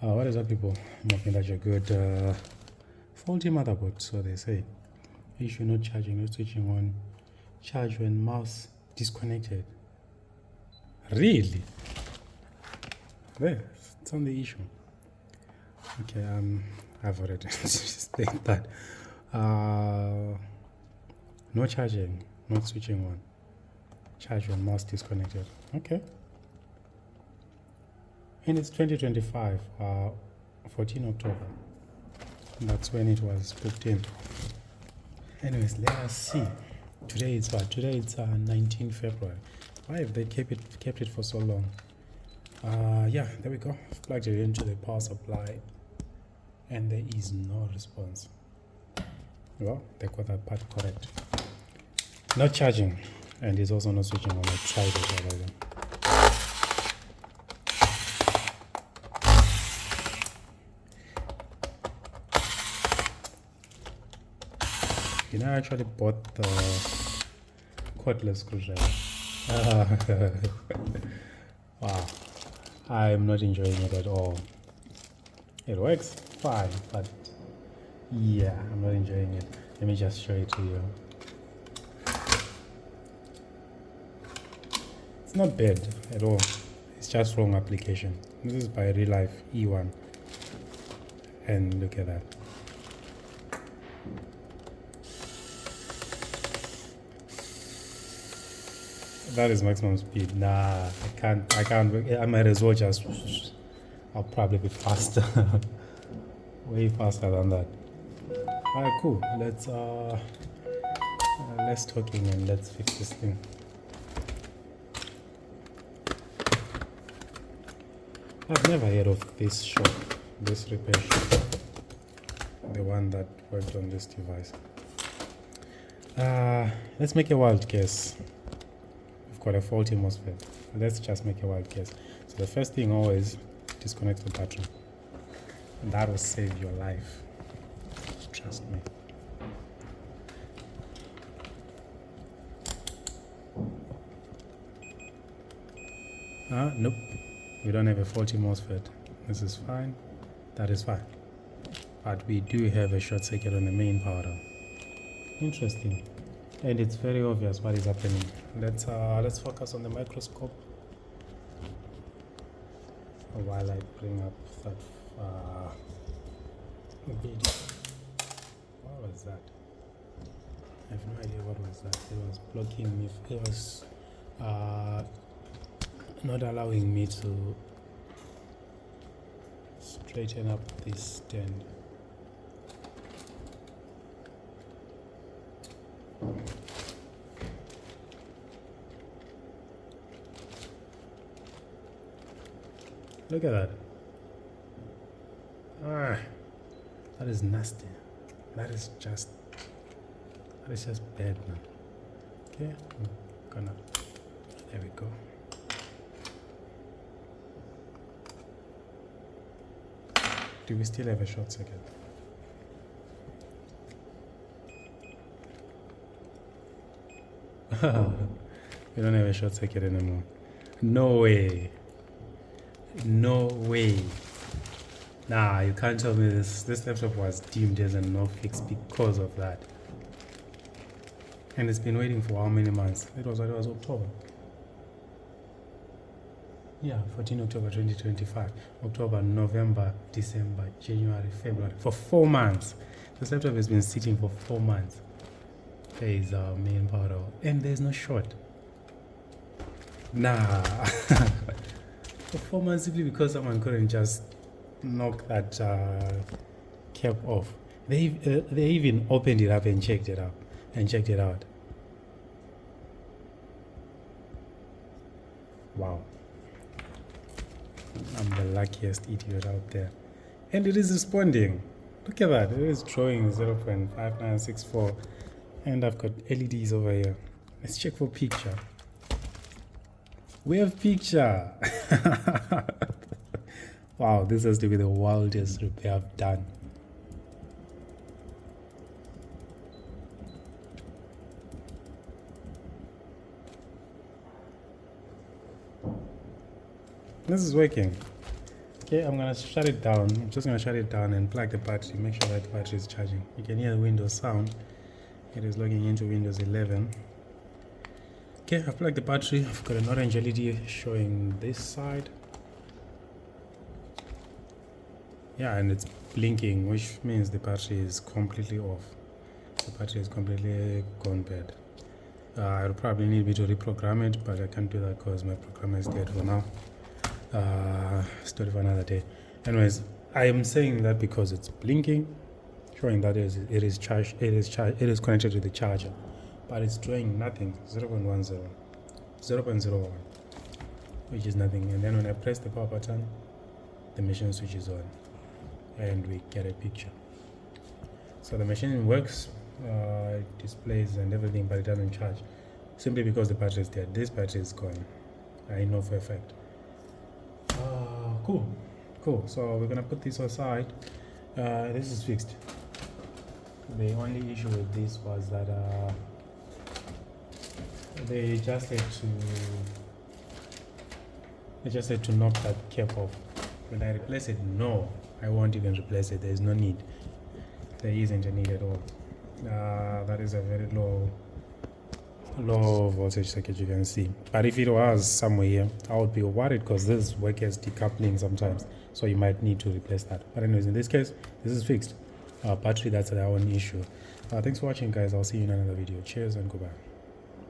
What is up, people? I'm hoping that you're good. Faulty motherboard, so they say. Issue not charging, not switching on. Charge when mouse disconnected. Really? There, it's on the issue. Okay, I've already stated that. No charging, not switching on. Charge when mouse disconnected. Okay. And it's 2025, 14 October. That's when it was booked in. Anyways, let us see. Today it's what? Today it's 19 February. Why have they kept it for so long? Yeah, there we go. I've plugged it into the power supply, and there is no response. Well, they got that part correct. Not charging, and it's also not switching on. I tried it already. You know, I actually bought the cordless screwdriver. Wow, I'm not enjoying it at all. It works fine, but yeah, I'm not enjoying it. Let me just show it to you. It's not bad at all. It's just wrong application. This is by Real Life E1, and look at that. That is maximum speed. Nah, I can't. I might as well just. I'll probably be faster. Way faster than that. Alright, cool. Let's less talking and let's fix this thing. I've never heard of this shop, this repair shop. The one that worked on this device. Let's make a wild guess. Got a faulty MOSFET. Let's just make a wild guess. So the first thing, always disconnect the battery. And that will save your life. Trust me. Nope. We don't have a faulty MOSFET. This is fine. That is fine. But we do have a short circuit on the main power. Interesting. And it's very obvious what is happening. Let's focus on the microscope while I bring up that video. What was that? I have no idea what was that. It was blocking me. It was not allowing me to straighten up this stand. Look at that. That is nasty. That is just bad, man. Okay, there we go. Do we still have a short circuit? We don't have a short circuit anymore. No way. No way. Nah, you can't tell me this laptop was deemed as a no fix because of that. And it's been waiting for how many months? It was October. Yeah, 14 October 2025. October, November, December, January, February. For 4 months. This laptop has been sitting for 4 months. There is our main power. And there's no short. Nah. For 4 months simply because someone couldn't just knock that cap off. They even opened it up and checked it out. Wow. I'm the luckiest idiot out there. And it is responding. Look at that. It is drawing 0.5964. And I've got LEDs over here. Let's check for picture. We have picture. Wow, this has to be the wildest repair I've done. This is working. Okay, I'm gonna shut it down. I'm just gonna shut it down and plug the battery. Make sure that the battery is charging. You can hear the Windows sound. It is logging into Windows 11. Okay, I've plugged the battery. I've got an orange LED showing this side. Yeah, and it's blinking, which means the battery is completely off. The battery is completely gone bad. I'll probably need me to reprogram it, but I can't do that because my programmer is dead for now. Story for another day. Anyways, I am saying that because it's blinking, showing that it is charged. It is connected to the charger, but it's drawing nothing. 0.10, 0.01, which is nothing. And then when I press the power button, the machine switches on, and we get a picture. So the machine works, it displays and everything, but it doesn't charge, simply because the battery is dead. This battery is gone. I know for a fact. Cool. So we're gonna put this aside. This is fixed. The only issue with this was that they just had to knock that cap off. When I replace it, no, I won't even replace it. There is no need. There isn't a need at all. That is a very low voltage circuit, you can see. But if it was somewhere here, I would be worried because this work as decoupling sometimes, so you might need to replace that. But anyways, in this case, this is fixed. Battery, that's our own issue. Thanks for watching, guys. I'll see you in another video. Cheers and goodbye.